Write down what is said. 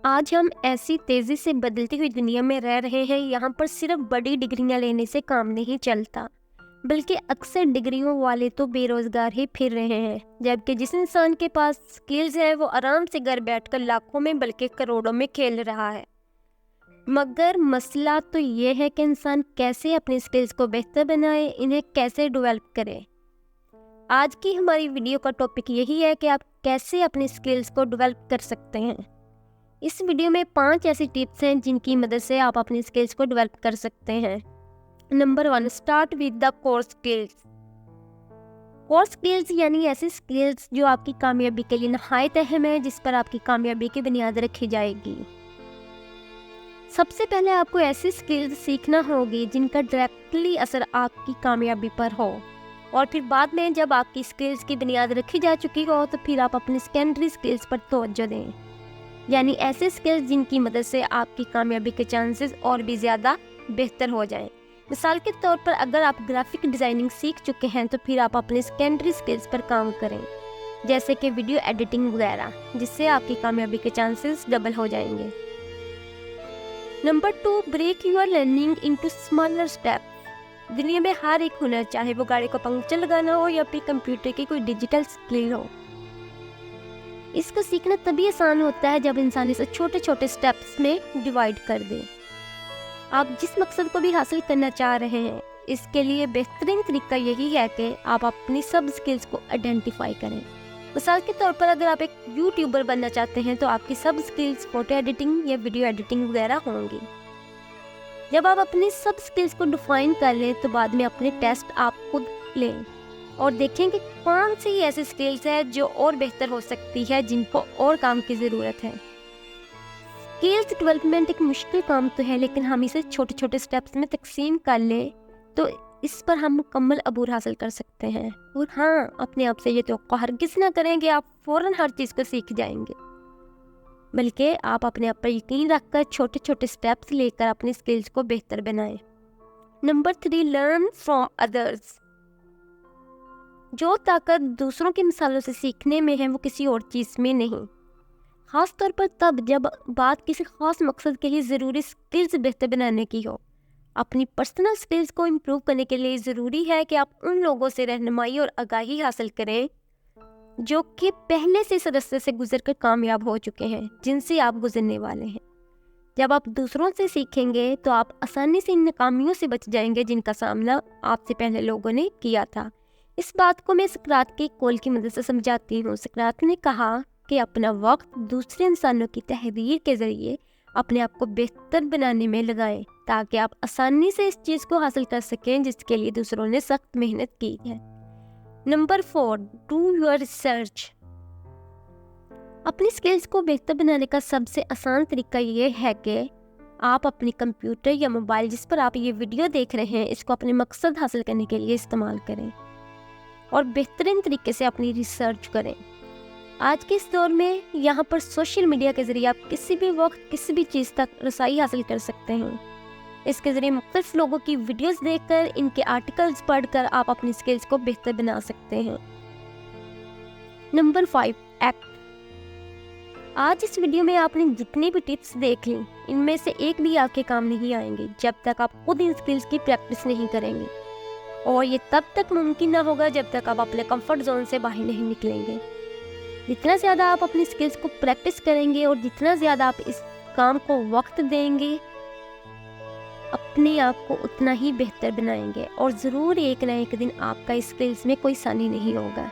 آج ہم ایسی تیزی سے بدلتی ہوئی دنیا میں رہ رہے ہیں، یہاں پر صرف بڑی ڈگریاں لینے سے کام نہیں چلتا، بلکہ اکثر ڈگریوں والے تو بے روزگار ہی پھر رہے ہیں، جبکہ جس انسان کے پاس سکلز ہے وہ آرام سے گھر بیٹھ کر لاکھوں میں بلکہ کروڑوں میں کھیل رہا ہے۔ مگر مسئلہ تو یہ ہے کہ انسان کیسے اپنی سکلز کو بہتر بنائے، انہیں کیسے ڈیولپ کرے۔ آج کی ہماری ویڈیو کا ٹاپک یہی ہے کہ آپ کیسے اپنی سکلز کو ڈیولپ کر سکتے ہیں۔ اس ویڈیو میں 5 ایسی ٹپس ہیں جن کی مدد سے آپ اپنی سکلز کو ڈیولپ کر سکتے ہیں۔ Number 1، start with the core skills. Core skills یعنی ایسی سکلز جو آپ کی کامیابی کے لیے نہایت اہم ہے، جس پر آپ کی کامیابی کی بنیاد رکھی جائے گی۔ سب سے پہلے آپ کو ایسی سکلز سیکھنا ہوگی جن کا ڈائریکٹلی اثر آپ کی کامیابی پر ہو، اور پھر بعد میں جب آپ کی سکلز کی بنیاد رکھی جا چکی ہو تو پھر آپ اپنی سیکنڈری سکلز پر توجہ دیں، یعنی ایسے سکلز جن کی مدد سے آپ کی کامیابی کے چانسز اور بھی زیادہ بہتر ہو جائیں۔ مثال کے طور پر اگر آپ گرافک ڈیزائننگ سیکھ چکے ہیں تو پھر آپ اپنے سیکنڈری سکلز پر کام کریں، جیسے کہ ویڈیو ایڈیٹنگ وغیرہ، جس سے آپ کی کامیابی کے چانسز ڈبل ہو جائیں گے۔ Number 2، break your learning into smaller step. دنیا میں ہر ایک ہنر، چاہے وہ گاڑی کو پنکچر لگانا ہو یا پھر کمپیوٹر کی کوئی ڈیجیٹل سکل ہو، اس کو سیکھنا تبھی آسان ہوتا ہے جب انسان اسے چھوٹے چھوٹے سٹیپس میں ڈیوائیڈ کر دے۔ آپ جس مقصد کو بھی حاصل کرنا چاہ رہے ہیں، اس کے لیے بہترین طریقہ یہی ہے کہ آپ اپنی سب سکلز کو آئیڈینٹیفائی کریں۔ مثال کے طور پر اگر آپ ایک یوٹیوبر بننا چاہتے ہیں تو آپ کی سب سکلز فوٹو ایڈیٹنگ یا ویڈیو ایڈیٹنگ وغیرہ ہوں گی۔ جب آپ اپنی سب سکلز کو ڈیفائن کر لیں تو بعد میں اپنے ٹیسٹ آپ خود لیں اور دیکھیں کہ کون سی ایسی سکلز ہے جو اور بہتر ہو سکتی ہے، جن کو اور کام کی ضرورت ہے۔ سکلز ڈیولپمنٹ ایک مشکل کام تو ہے، لیکن ہم اسے چھوٹے چھوٹے سٹیپس میں تقسیم کر لیں تو اس پر ہم مکمل عبور حاصل کر سکتے ہیں۔ اور ہاں، اپنے آپ سے یہ توقع ہرگز نہ کریں کہ آپ فوراً ہر چیز کو سیکھ جائیں گے، بلکہ آپ اپنے آپ پر یقین رکھ کر چھوٹے چھوٹے سٹیپس لے کر اپنی سکلز کو بہتر بنائیں۔ Number 3، learn from others. جو طاقت دوسروں کی مثالوں سے سیکھنے میں ہے وہ کسی اور چیز میں نہیں، خاص طور پر تب جب بات کسی خاص مقصد کے لیے ضروری سکلز بہتر بنانے کی ہو۔ اپنی پرسنل سکلز کو امپروو کرنے کے لیے ضروری ہے کہ آپ ان لوگوں سے رہنمائی اور آگاہی حاصل کریں جو کہ پہلے سے اس رستے سے گزر کر کامیاب ہو چکے ہیں جن سے آپ گزرنے والے ہیں۔ جب آپ دوسروں سے سیکھیں گے تو آپ آسانی سے ان ناکامیوں سے بچ جائیں گے جن کا سامنا آپ سے پہلے لوگوں نے کیا تھا۔ اس بات کو میں سقراط کے قول کی مدد سے سمجھاتی ہوں۔ سقراط نے کہا کہ اپنا وقت دوسرے انسانوں کی تحریر کے ذریعے اپنے آپ کو بہتر بنانے میں لگائیں، تاکہ آپ آسانی سے اس چیز کو حاصل کر سکیں جس کے لیے دوسروں نے سخت محنت کی ہے۔ Number 4، do your research. اپنی سکلز کو بہتر بنانے کا سب سے آسان طریقہ یہ ہے کہ آپ اپنی کمپیوٹر یا موبائل جس پر آپ یہ ویڈیو دیکھ رہے ہیں، اس کو اپنے مقصد حاصل کرنے کے لیے استعمال کریں اور بہترین طریقے سے اپنی ریسرچ کریں۔ آج کے اس دور میں یہاں پر سوشل میڈیا کے ذریعے آپ کسی بھی وقت کسی بھی چیز تک رسائی حاصل کر سکتے ہیں۔ اس کے ذریعے مختلف لوگوں کی ویڈیوز دیکھ کر، ان کے آرٹیکلز پڑھ کر آپ اپنی سکلز کو بہتر بنا سکتے ہیں۔ Number 5، act. آج اس ویڈیو میں آپ نے جتنی بھی ٹپس دیکھ لیں، ان میں سے ایک بھی آپ کے کام نہیں آئیں گے جب تک آپ خود ان سکلز کی پریکٹس نہیں کریں گے، اور یہ تب تک ممکن نہ ہوگا جب تک آپ اپنے کمفرٹ زون سے باہر نہیں نکلیں گے۔ جتنا زیادہ آپ اپنی سکلز کو پریکٹس کریں گے اور جتنا زیادہ آپ اس کام کو وقت دیں گے، اپنے آپ کو اتنا ہی بہتر بنائیں گے، اور ضرور ایک نہ ایک دن آپ کا اس سکلز میں کوئی ثانی نہیں ہوگا۔